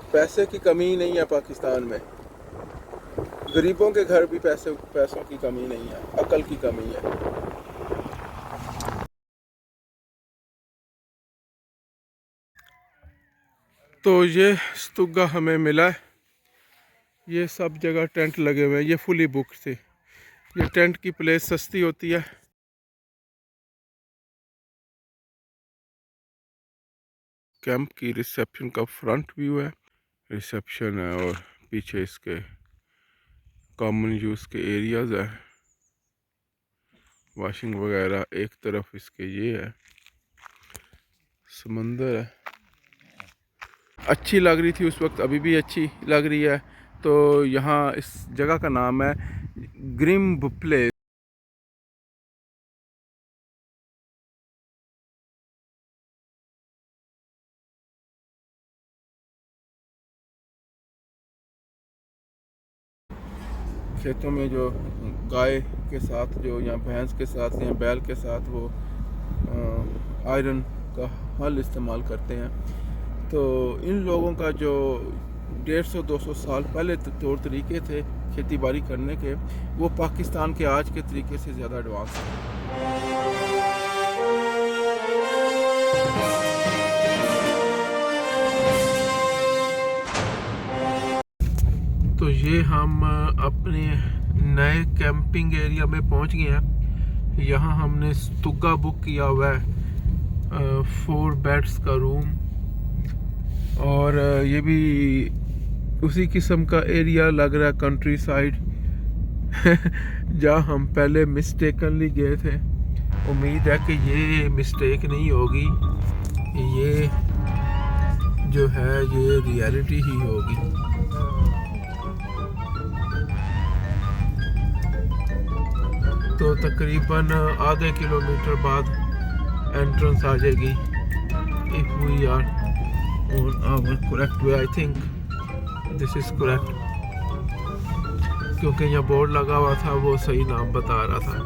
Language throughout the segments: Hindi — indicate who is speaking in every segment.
Speaker 1: पैसे की कमी नहीं है पाकिस्तान में। गरीबों के घर भी पैसों की कमी नहीं है, अकल की कमी है। तो ये स्तूगा हमें मिला है। ये सब जगह टेंट लगे हुए हैं, ये फुली बुक थे। ये टेंट की प्लेस सस्ती होती है। कैंप की रिसेप्शन का फ्रंट व्यू है। रिसेप्शन है और पीछे इसके कॉमन यूज़ के एरियाज़ है, वॉशिंग वगैरह। एक तरफ इसके ये है, समंदर है। अच्छी लग रही थी उस वक्त, अभी भी अच्छी लग रही है। तो यहाँ इस जगह का नाम है ग्रिम्ब प्लेस। खेतों में जो गाय के साथ जो या भैंस के साथ या बैल के साथ वो आयरन का हल इस्तेमाल करते हैं। तो इन लोगों का जो 150-200 साल पहले तौर तरीके थे खेती बाड़ी करने के, वो पाकिस्तान के आज के तरीके से ज़्यादा एडवांस है। तो ये हम अपने नए कैंपिंग एरिया में पहुंच गए हैं। यहाँ हमने स्तूगा बुक किया हुआ है, 4 बेड्स का रूम। और ये भी उसी किस्म का एरिया लग रहा है, कंट्री साइड जहाँ हम पहले मिस्टेकनली गए थे। उम्मीद है कि ये मिस्टेक नहीं होगी, ये जो है ये रियलिटी ही होगी। तो तकरीबन आधे किलोमीटर बाद एंट्रेंस आ जाएगी। If we are on our correct way, I think this is correct, क्योंकि यहाँ बोर्ड लगा हुआ था, वो सही नाम बता रहा था।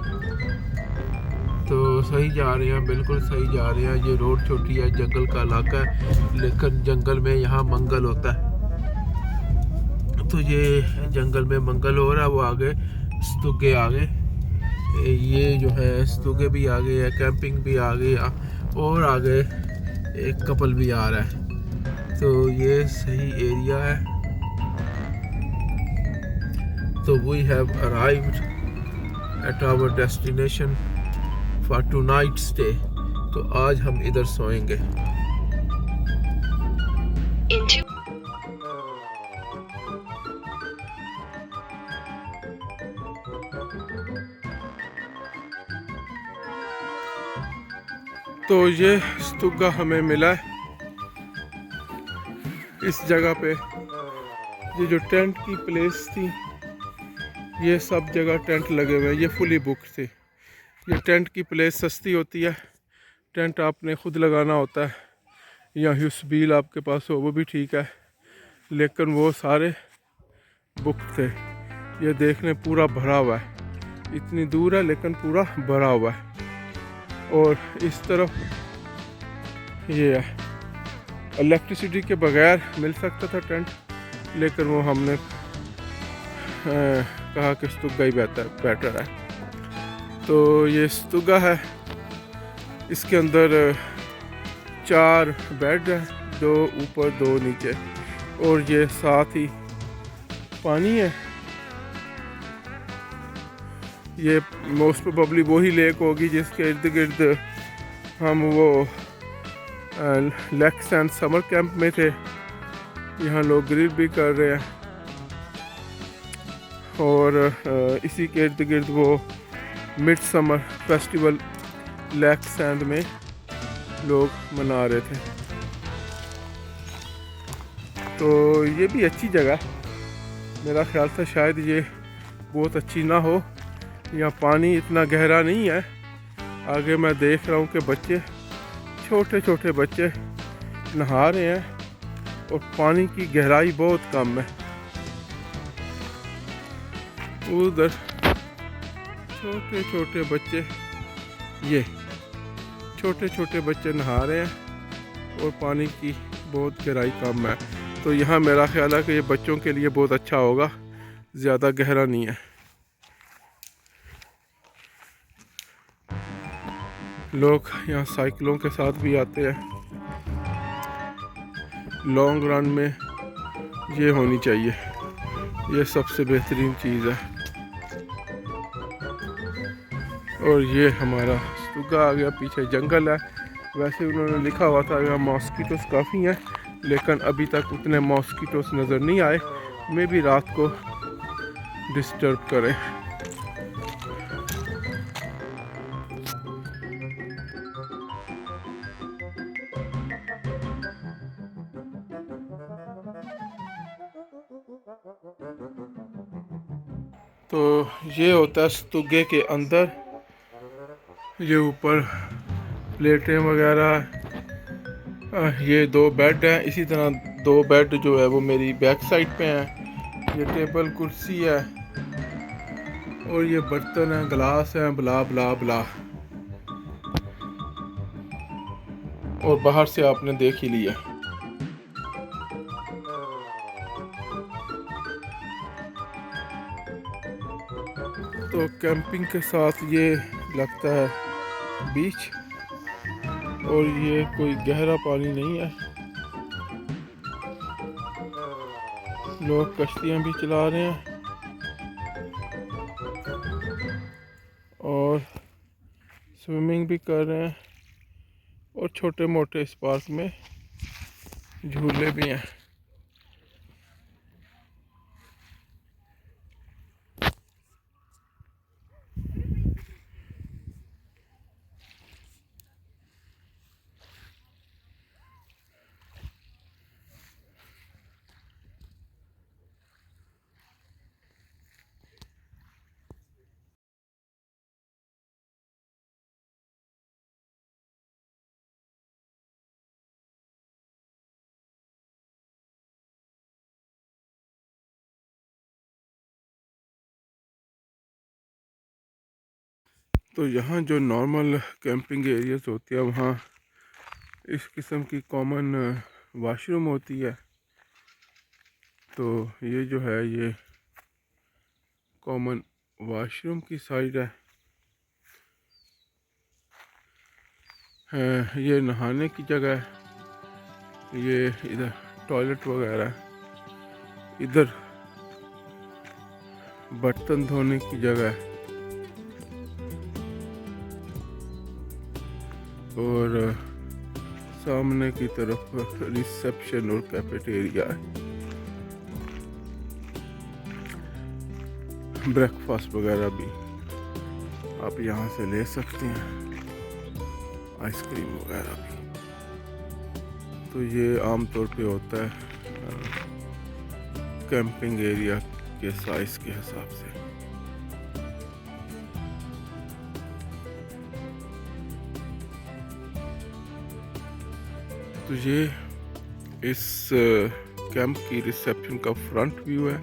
Speaker 1: तो सही जा रहे हैं, बिल्कुल सही जा रहे हैं। ये रोड छोटी है, जंगल का इलाका है, लेकिन जंगल में यहाँ मंगल होता है। तो ये जंगल में मंगल हो रहा है, वो आगे स्तूगे आगे, ये जो है स्तूगे भी आ गए है, कैंपिंग भी आ गई, और आगे एक कपल भी आ रहा है। तो ये सही एरिया है। तो we have arrived at our destination for tonight stay. तो आज हम इधर सोएंगे। तो ये स्तूगा हमें मिला है। इस जगह पे ये जो टेंट की प्लेस थी, ये सब जगह टेंट लगे हुए हैं, ये फुली बुक थे। ये टेंट की प्लेस सस्ती होती है, टेंट आपने ख़ुद लगाना होता है, या ह्यूसबील आपके पास हो वो भी ठीक है, लेकिन वो सारे बुक थे। ये देखने पूरा भरा हुआ है, इतनी दूर है लेकिन पूरा भरा हुआ है। और इस तरफ ये है, इलेक्ट्रिसिटी के बगैर मिल सकता था टेंट, लेकिन वो हमने कहा कि स्तूगा ही बेटर है। तो ये स्तूगा है, इसके अंदर 4 बेड है, 2 ऊपर 2 नीचे, और ये साथ ही पानी है। ये मोस्ट प्रोबेबली वही लेक होगी जिसके इर्द गिर्द हम वो लेक्स एंड समर कैंप में थे। यहाँ लोग ग्रिल भी कर रहे हैं, और इसी के इर्द गिर्द वो mid summer festival lakes end में लोग मना रहे थे। तो ये भी अच्छी जगह, मेरा ख्याल था शायद ये बहुत अच्छी ना हो। यहाँ पानी इतना गहरा नहीं है। आगे मैं देख रहा हूँ कि बच्चे, छोटे छोटे बच्चे नहा रहे हैं, और पानी की गहराई बहुत कम है। उधर छोटे छोटे बच्चे, ये छोटे छोटे बच्चे नहा रहे हैं, और पानी की बहुत गहराई कम है। तो यहाँ मेरा ख्याल है कि ये बच्चों के लिए बहुत अच्छा होगा, ज़्यादा गहरा नहीं है। लोग यहाँ साइकिलों के साथ भी आते हैं। लॉन्ग रन में ये होनी चाहिए, ये सबसे बेहतरीन चीज़ है। और ये हमारा स्तूगा आ गया, पीछे जंगल है। वैसे उन्होंने लिखा हुआ था यहाँ मॉस्किटोस काफ़ी हैं, लेकिन अभी तक उतने मॉस्किटोस नज़र नहीं आए। मे भी रात को डिस्टर्ब करें। तो ये होता है स्तूगे के अंदर, ये ऊपर प्लेटें वगैरह। ये 2 बेड हैं, इसी तरह 2 बेड जो है वो मेरी बैक साइड पे हैं। ये टेबल कुर्सी है और ये बर्तन हैं, गिलास हैं, ब्ला ब्ला ब्ला। और बाहर से आपने देख ही लिया। तो कैंपिंग के साथ ये लगता है बीच, और ये कोई गहरा पानी नहीं है। लोग कश्तियाँ भी चला रहे हैं और स्विमिंग भी कर रहे हैं, और छोटे मोटे इस पार्क में झूले भी हैं। तो यहाँ जो नॉर्मल कैंपिंग एरियाज होती है, वहाँ इस किस्म की कॉमन वाशरूम होती है। तो ये जो है ये कॉमन वाशरूम की साइड है। ये नहाने की जगह है। ये इधर टॉयलेट वगैरह है। इधर बर्तन धोने की जगह है। और सामने की तरफ रिसेप्शन और कैफेटेरिया है। ब्रेकफास्ट वगैरह भी आप यहाँ से ले सकते हैं, आइसक्रीम वगैरह भी। तो ये आमतौर पे होता है कैंपिंग एरिया के साइज़ के हिसाब से। तो ये इस कैंप की रिसेप्शन का फ्रंट व्यू है।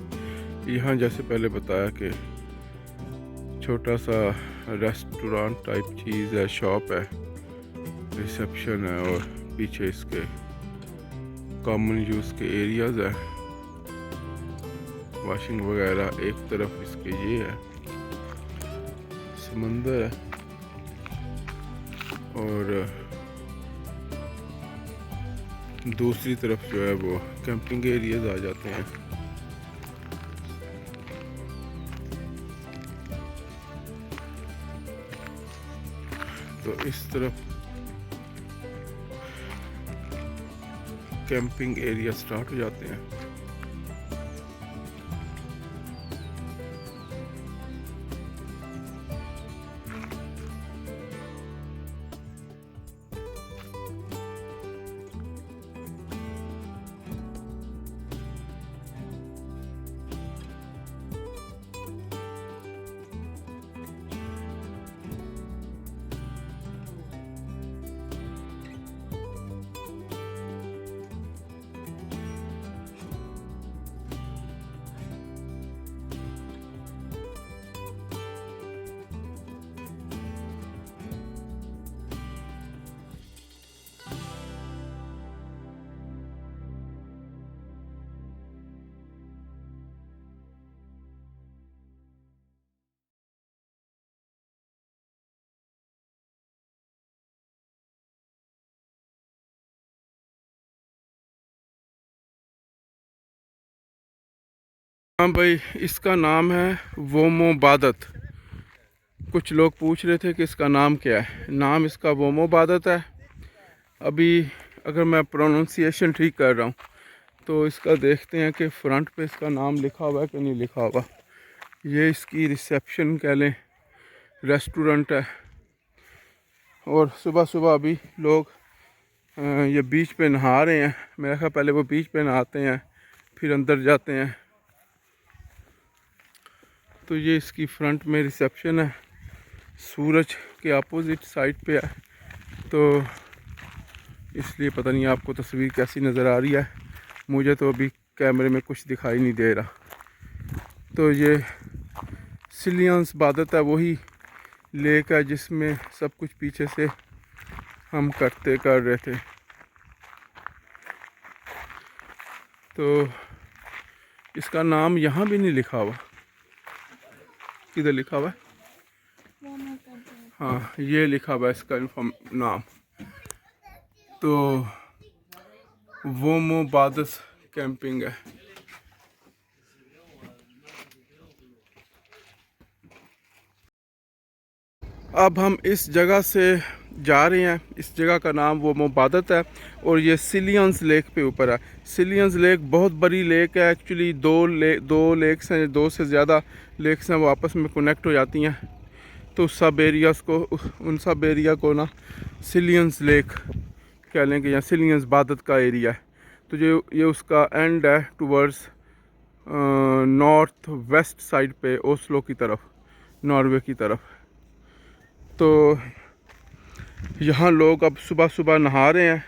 Speaker 1: यहाँ जैसे पहले बताया कि छोटा सा रेस्टोरेंट टाइप चीज़ है, शॉप है, रिसेप्शन है, और पीछे इसके कॉमन यूज़ के एरियाज़ है, वॉशिंग वगैरह। एक तरफ इसके ये है, समंदर है, और दूसरी तरफ जो है वो कैंपिंग एरियाज आ जाते हैं। तो इस तरफ कैंपिंग एरिया स्टार्ट हो जाते हैं। हाँ भाई, इसका नाम है वोमोबादत। कुछ लोग पूछ रहे थे कि इसका नाम क्या है। नाम इसका वोमोबादत है। अभी अगर मैं प्रोनाउंसिएशन ठीक कर रहा हूँ तो इसका देखते हैं कि फ्रंट पे इसका नाम लिखा हुआ है कि नहीं लिखा हुआ। ये इसकी रिसेप्शन कह लें, रेस्टोरेंट है। और सुबह सुबह अभी लोग ये बीच पे नहा रहे हैं। मेरा ख्याल पहले वो बीच पे नहाते हैं फिर अंदर जाते हैं। तो ये इसकी फ्रंट में रिसेप्शन है, सूरज के अपोजिट साइड पे है, तो इसलिए पता नहीं आपको तस्वीर कैसी नज़र आ रही है। मुझे तो अभी कैमरे में कुछ दिखाई नहीं दे रहा। तो ये सिलियंस बादत है, वही लेक है जिसमें सब कुछ पीछे से हम कर रहे थे। तो इसका नाम यहाँ भी नहीं लिखा हुआ। किधर लिखा हुआ है? हाँ, ये लिखा हुआ है इसका नाम। तो वोमोबादस कैंपिंग है। अब हम इस जगह से जा रहे हैं। इस जगह का नाम वोमोबादत है और ये सिलियंस लेक पे ऊपर है। सिलियंस लेक बहुत बड़ी लेक है। एक्चुअली दो लेक्स हैं, दो से ज़्यादा लेक्स हैं, वो आपस में कनेक्ट हो जाती हैं। तो उन सब एरिया को ना सिलियंस लेक कह लेंगे या सिलियंस बादत का एरिया है। तो ये उसका एंड है टूवर्ड्स नॉर्थ वेस्ट साइड पे, ओस्लो की तरफ, नॉर्वे की तरफ। तो यहाँ लोग अब सुबह सुबह नहा रहे हैं,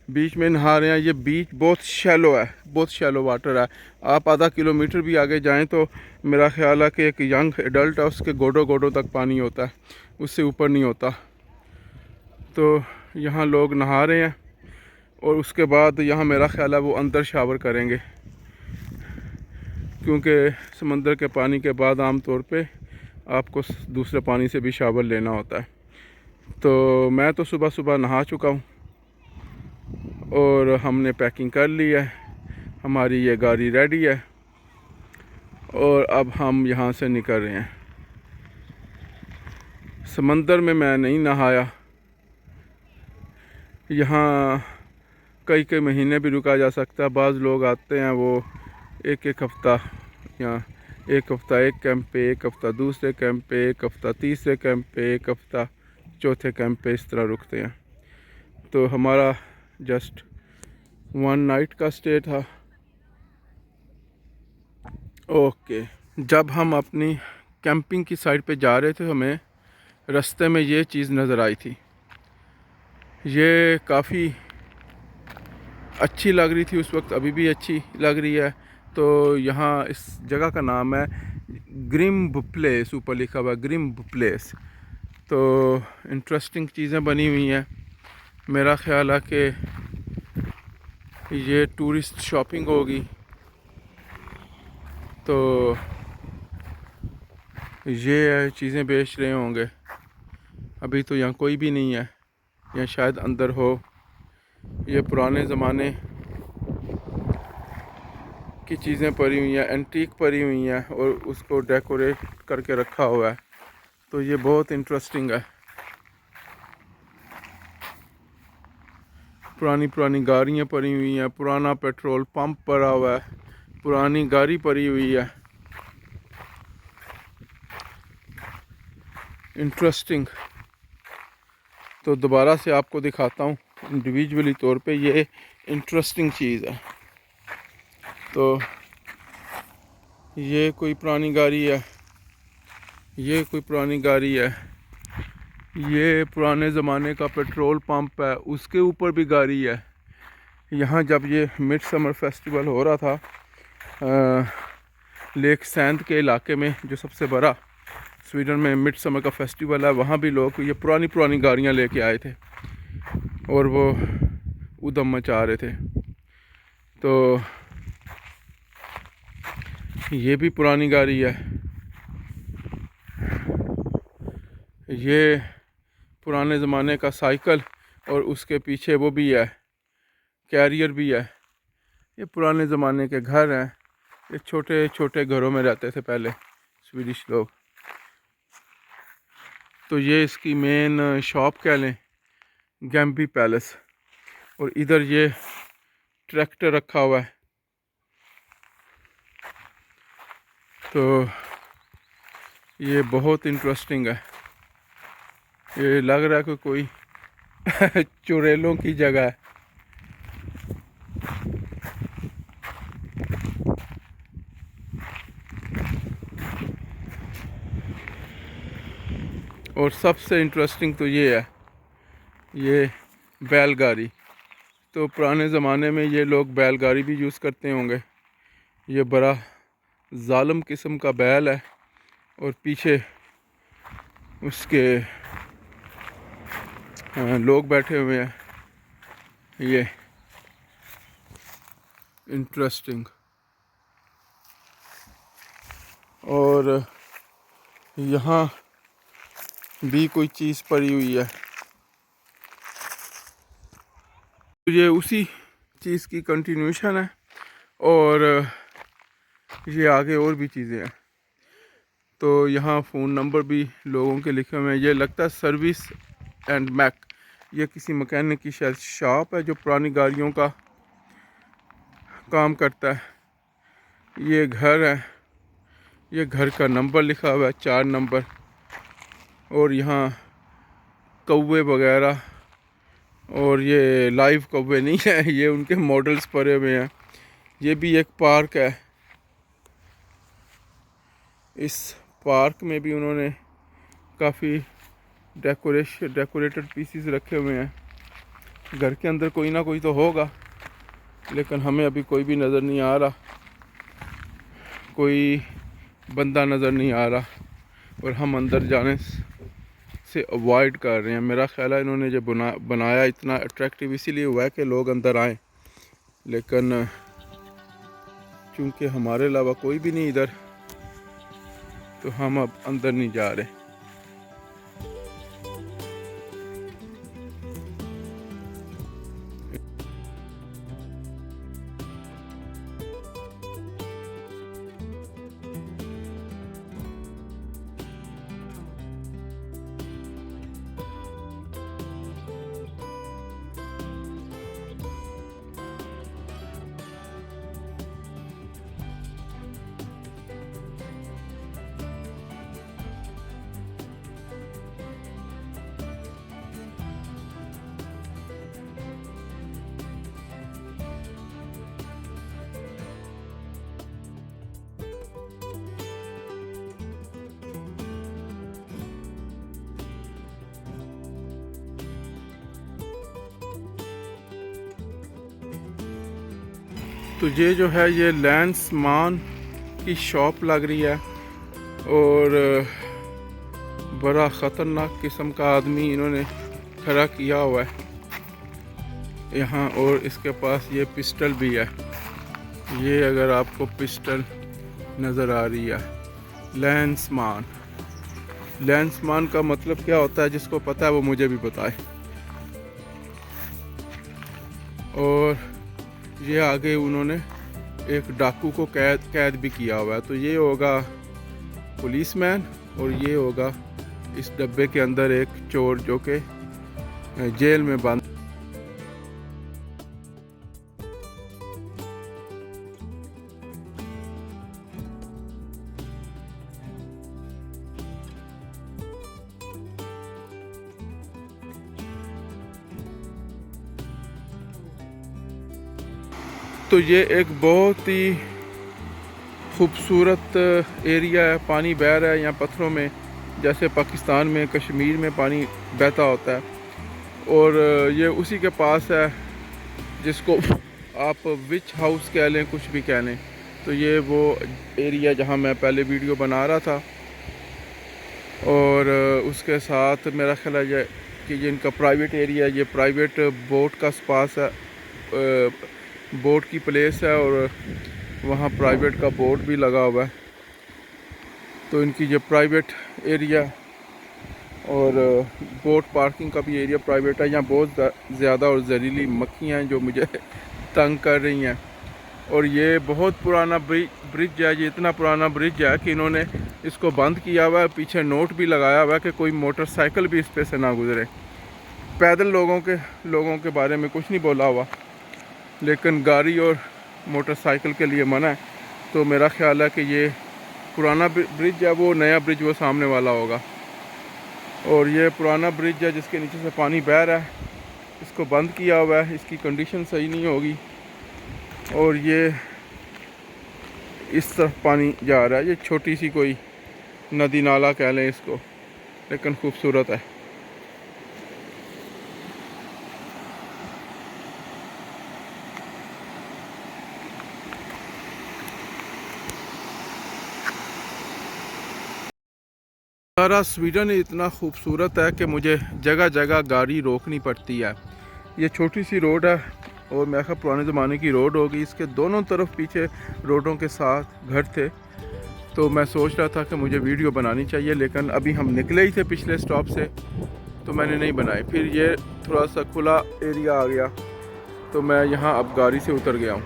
Speaker 1: बीच में नहा रहे हैं। ये बीच बहुत शैलो है, बहुत शैलो वाटर है। आप आधा किलोमीटर भी आगे जाएं तो मेरा ख्याल है कि एक यंग एडल्ट है, उसके गोडों तक पानी होता है, उससे ऊपर नहीं होता। तो यहाँ लोग नहा रहे हैं और उसके बाद यहाँ मेरा ख्याल है वो अंदर शावर करेंगे, क्योंकि समंदर के पानी के बाद आम तौर पे आपको दूसरे पानी से भी शावर लेना होता है। तो मैं तो सुबह सुबह नहा चुका हूँ और हमने पैकिंग कर ली है। हमारी ये गाड़ी रेडी है और अब हम यहाँ से निकल रहे हैं। समंदर में मैं नहीं नहाया। यहाँ कई महीने भी रुका जा सकता है। बाज़ लोग आते हैं वो एक हफ़्ता या एक हफ़्ता एक कैंप पे, एक हफ़्ता दूसरे कैंप पे, एक हफ़्ता तीसरे कैंप पे, एक हफ़्ता चौथे कैंप पे, इस तरह रुकते हैं। तो हमारा जस्ट 1 नाइट का स्टे था। ओके, जब हम अपनी कैंपिंग की साइड पे जा रहे थे हमें रास्ते में ये चीज़ नज़र आई थी। ये काफ़ी अच्छी लग रही थी उस वक्त, अभी भी अच्छी लग रही है। तो यहाँ इस जगह का नाम है ग्रिम्ब प्लेस, ऊपर लिखा हुआ है ग्रिम्ब प्लेस। तो इंटरेस्टिंग चीज़ें बनी हुई हैं। मेरा ख्याल है कि ये टूरिस्ट शॉपिंग होगी। तो ये चीज़ें बेच रहे होंगे। अभी तो यहाँ कोई भी नहीं है, या शायद अंदर हो। ये पुराने ज़माने की चीज़ें पड़ी हुई हैं, एंटीक पड़ी हुई हैं और उसको डेकोरेट करके रखा हुआ है। तो ये बहुत इंटरेस्टिंग है। पुरानी गाड़ियाँ पड़ी हुई हैं, पुराना पेट्रोल पंप पड़ा हुआ है, पुरानी गाड़ी पड़ी हुई है। इंटरेस्टिंग। तो दोबारा से आपको दिखाता हूँ इंडिविजुअली तौर पे, ये इंटरेस्टिंग चीज़ है। तो ये कोई पुरानी गाड़ी है, ये कोई पुरानी गाड़ी है, ये पुराने ज़माने का पेट्रोल पंप है, उसके ऊपर भी गाड़ी है। यहाँ जब ये मिड समर फेस्टिवल हो रहा था लेक सैंड के इलाके में, जो सबसे बड़ा स्वीडन में मिड समर का फेस्टिवल है, वहाँ भी लोग ये पुरानी गाड़ियाँ लेके आए थे और वो उधम मचा रहे थे। तो ये भी पुरानी गाड़ी है, ये पुराने ज़माने का साइकिल और उसके पीछे वो भी है, कैरियर भी है। ये पुराने ज़माने के घर हैं, ये छोटे छोटे घरों में रहते थे पहले स्वीडिश लोग। तो ये इसकी मेन शॉप कह लें, गैम्बी पैलेस। और इधर ये ट्रैक्टर रखा हुआ है। तो ये बहुत इंटरेस्टिंग है। ये लग रहा है कि कोई चुड़ैलों की जगह है। और सबसे इंटरेस्टिंग तो ये है, ये बैलगाड़ी। तो पुराने ज़माने में ये लोग बैलगाड़ी भी यूज़ करते होंगे। ये बड़ा जालिम किस्म का बैल है और पीछे उसके लोग बैठे हुए हैं। ये इंटरेस्टिंग। और यहाँ भी कोई चीज़ पड़ी हुई है। तो ये उसी चीज़ की कंटिन्यूशन है और ये आगे और भी चीज़ें हैं। तो यहाँ फ़ोन नंबर भी लोगों के लिखे हुए हैं। ये लगता है सर्विस एंड मैक, ये किसी मैकेनिक की शायद शॉप है जो पुरानी गाड़ियों का काम करता है। ये घर है, ये घर का नंबर लिखा हुआ है 4 नंबर। और यहाँ कौवे वगैरह, और ये लाइव कौवे नहीं है, ये उनके मॉडल्स पड़े हुए हैं। ये भी एक पार्क है। इस पार्क में भी उन्होंने काफ़ी डेकोरेटेड पीसीस रखे हुए हैं। घर के अंदर कोई ना कोई तो होगा, लेकिन हमें अभी कोई भी नज़र नहीं आ रहा, कोई बंदा नज़र नहीं आ रहा। और हम अंदर जाने से अवॉइड कर रहे हैं। मेरा ख्याल है इन्होंने जो बनाया इतना अट्रैक्टिव इसीलिए हुआ है कि लोग अंदर आएँ, लेकिन चूँकि हमारे अलावा कोई भी नहीं इधर, तो हम अब अंदर नहीं जा रहे। तो ये जो है ये लैंसमान की शॉप लग रही है और बड़ा ख़तरनाक किस्म का आदमी इन्होंने खड़ा किया हुआ है यहाँ। और इसके पास ये पिस्टल भी है। ये अगर आपको पिस्टल नज़र आ रही है, लैंसमान। लैंसमान का मतलब क्या होता है, जिसको पता है वो मुझे भी बताए। और ये आगे उन्होंने एक डाकू को कैद भी किया हुआ है। तो ये होगा पुलिसमैन और ये होगा इस डब्बे के अंदर एक चोर जो कि जेल में बंद। तो ये एक बहुत ही खूबसूरत एरिया है। पानी बह रहा है यहाँ पत्थरों में, जैसे पाकिस्तान में कश्मीर में पानी बहता होता है। और ये उसी के पास है जिसको आप विच हाउस कह लें, कुछ भी कह लें। तो ये वो एरिया जहाँ मैं पहले वीडियो बना रहा था। और उसके साथ मेरा ख्याल है कि ये इनका प्राइवेट एरिया है। ये प्राइवेट बोट का स्पास है, बोट की प्लेस है और वहाँ प्राइवेट का बोट भी लगा हुआ है। तो इनकी ये प्राइवेट एरिया और बोट पार्किंग का भी एरिया प्राइवेट है। यहाँ बहुत ज़्यादा और जहरीली मक्खियाँ हैं जो मुझे तंग कर रही हैं। और ये बहुत पुराना ब्रिज है। ये इतना पुराना ब्रिज है कि इन्होंने इसको बंद किया हुआ है। पीछे नोट भी लगाया हुआ है कि कोई मोटरसाइकिल भी इस पे से ना गुजरे। पैदल लोगों के बारे में कुछ नहीं बोला हुआ, लेकिन गाड़ी और मोटरसाइकिल के लिए मना है। तो मेरा ख्याल है कि ये पुराना ब्रिज है, वो नया ब्रिज वो सामने वाला होगा। और ये पुराना ब्रिज है जिसके नीचे से पानी बह रहा है, इसको बंद किया हुआ है, इसकी कंडीशन सही नहीं होगी। और ये इस तरफ पानी जा रहा है। ये छोटी सी कोई नदी नाला कह लें इसको, लेकिन खूबसूरत है। सारा स्वीडन इतना खूबसूरत है कि मुझे जगह जगह गाड़ी रोकनी पड़ती है। ये छोटी सी रोड है और मेरे ख्याल पुराने ज़माने की रोड होगी। इसके दोनों तरफ पीछे रोडों के साथ घर थे। तो मैं सोच रहा था कि मुझे वीडियो बनानी चाहिए, लेकिन अभी हम निकले ही थे पिछले स्टॉप से, तो मैंने नहीं बनाई। फिर ये थोड़ा सा खुला एरिया आ गया, तो मैं यहाँ अब गाड़ी से उतर गया हूँ।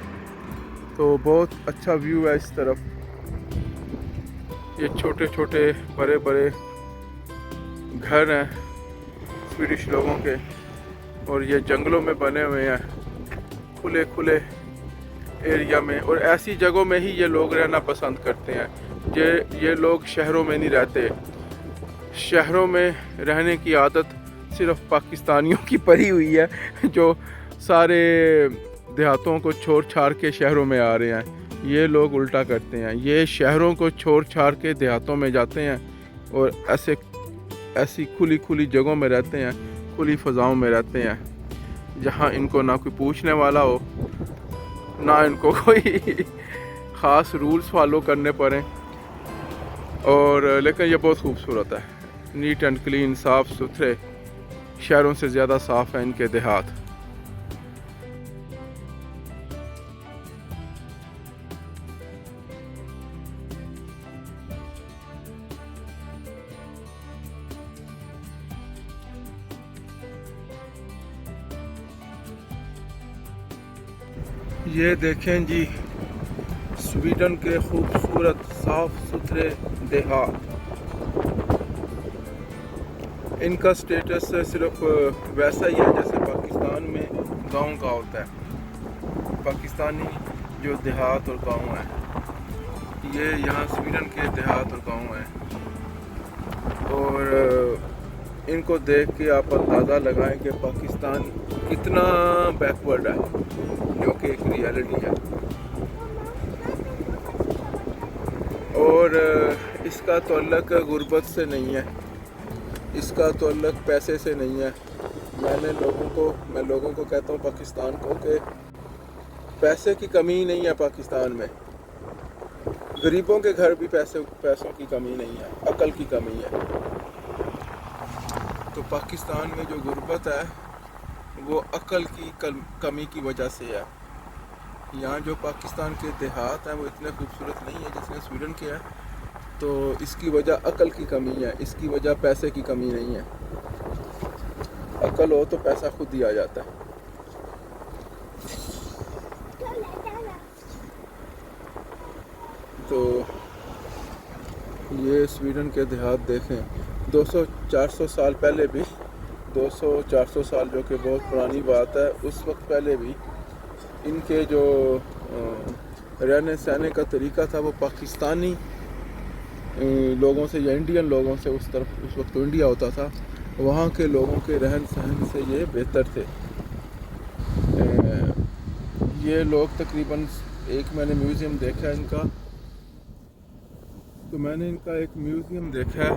Speaker 1: तो बहुत अच्छा व्यू है इस तरफ। ये छोटे छोटे बड़े बड़े घर हैं स्वीडिश लोगों के, और ये जंगलों में बने हुए हैं, खुले खुले एरिया में। और ऐसी जगहों में ही ये लोग रहना पसंद करते हैं। ये लोग शहरों में नहीं रहते। शहरों में रहने की आदत सिर्फ पाकिस्तानियों की पड़ी हुई है, जो सारे देहातों को छोड़ छाड़ के शहरों में आ रहे हैं। ये लोग उल्टा करते हैं, ये शहरों को छोड़ छाड़ के देहातों में जाते हैं और ऐसी खुली खुली जगहों में रहते हैं, खुली फ़ज़ाओं में रहते हैं, जहाँ इनको ना कोई पूछने वाला हो, ना इनको कोई ख़ास रूल्स फॉलो करने पड़े। और लेकिन ये बहुत खूबसूरत है, नीट एंड क्लीन, साफ़ सुथरे। शहरों से ज़्यादा साफ़ है इनके देहात। ये देखें जी, स्वीडन के खूबसूरत साफ़ सुथरे देहात। इनका स्टेटस सिर्फ वैसा ही है जैसे पाकिस्तान में गांव का होता है। पाकिस्तानी जो देहात और गांव है, ये यहाँ स्वीडन के देहात और गांव हैं। और इनको देख के आप अंदाज़ा लगाएं कि पाकिस्तान कितना बैकवर्ड है, जो कि एक रियलिटी है। और इसका तल्लुक़ गुर्बत से नहीं है, इसका तल्लुक़ पैसे से नहीं है। मैं लोगों को कहता हूँ पाकिस्तान को कि पैसे की कमी नहीं है पाकिस्तान में। गरीबों के घर भी पैसों की कमी नहीं है, अकल की कमी है। तो पाकिस्तान में जो गुर्बत है वो अकल की कमी की वजह से है। यहाँ जो पाकिस्तान के देहात हैं वो इतने खूबसूरत नहीं है जितने स्वीडन के हैं। तो इसकी वजह अकल की कमी है, इसकी वजह पैसे की कमी नहीं है। अकल हो तो पैसा खुद ही आ जाता है। तो ये स्वीडन के देहात देखें, 200-400 साल पहले भी, 200-400 साल जो कि बहुत पुरानी बात है, उस वक्त पहले भी इनके जो रहने सहने का तरीका था वो पाकिस्तानी लोगों से या इंडियन लोगों से, उस वक्त तो इंडिया होता था, वहाँ के लोगों के रहन सहन से ये बेहतर थे। ये लोग तकरीबन, एक मैंने म्यूज़ियम देखा इनका, तो मैंने इनका एक म्यूज़ियम देखा है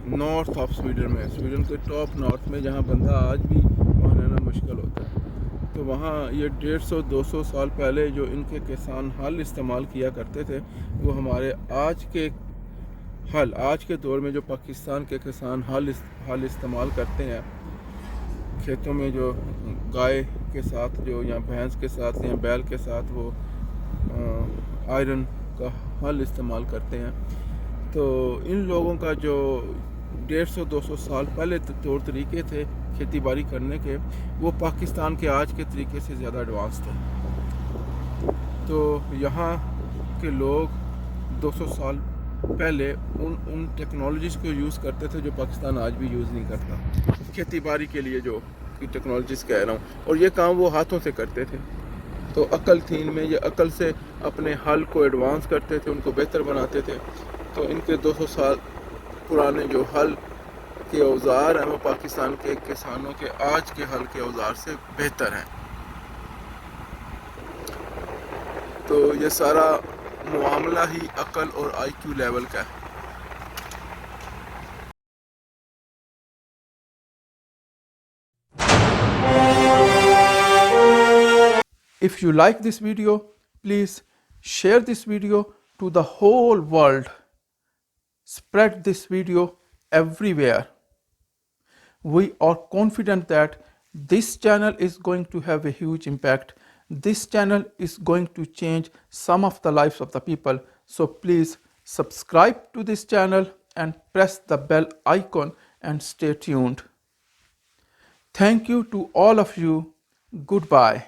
Speaker 1: नॉर्थ ऑफ स्वीडन में, स्वीडन के टॉप नॉर्थ में, जहाँ बंदा आज भी वहाँ रहना मुश्किल होता है। तो वहाँ ये 150-200 साल पहले जो इनके किसान हल इस्तेमाल किया करते थे, वो हमारे आज के दौर में जो पाकिस्तान के किसान हल इस्तेमाल करते हैं खेतों में, जो गाय के साथ, जो या भैंस के साथ या बैल के साथ वो आयरन का हल इस्तेमाल करते हैं। तो इन लोगों का जो 150-200 साल पहले तौर तरीके थे खेती बाड़ी करने के, वो पाकिस्तान के आज के तरीके से ज़्यादा एडवांस थे। तो यहाँ के लोग 200 साल पहले उन टेक्नोलॉजीज़ को यूज़ करते थे जो पाकिस्तान आज भी यूज़ नहीं करता, खेती बाड़ी के लिए जो की टेक्नोलॉजीज़ कह रहा हूँ, और ये काम वो हाथों से करते थे। तो अकल थी इनमें, ये अकल से अपने हल को एडवांस करते थे, उनको बेहतर बनाते थे। तो इनके 200 साल पुराने जो हल के औज़ार हैं वो पाकिस्तान के किसानों के आज के हल के औज़ार से बेहतर हैं। तो ये सारा मामला ही अकल और आईक्यू लेवल का है। If you like this video, please share this video to the whole world. Spread this video everywhere. We are confident that this channel is going to have a huge impact. This channel is going to change some of the lives of the people. So please subscribe to this channel and press the bell icon and stay tuned. Thank you to all of you. Goodbye.